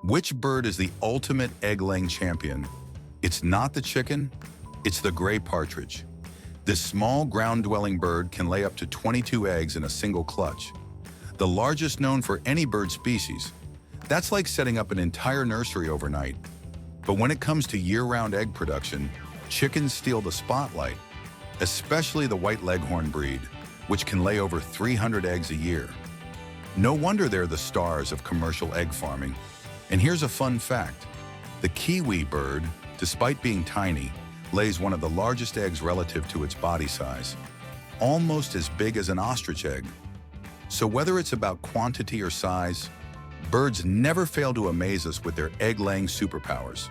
Which bird is the ultimate egg-laying champion? It's not the chicken, it's the gray partridge. This small ground-dwelling bird can lay up to 22 eggs in a single clutch, the largest known for any bird species. That's like setting up an entire nursery overnight. But when it comes to year-round egg production, chickens steal the spotlight, especially the white leghorn breed, which can lay over 300 eggs a year. No wonder they're the stars of commercial egg farming. And here's a fun fact. The kiwi bird, despite being tiny, lays one of the largest eggs relative to its body size, almost as big as an ostrich egg. So whether it's about quantity or size, birds never fail to amaze us with their egg-laying superpowers.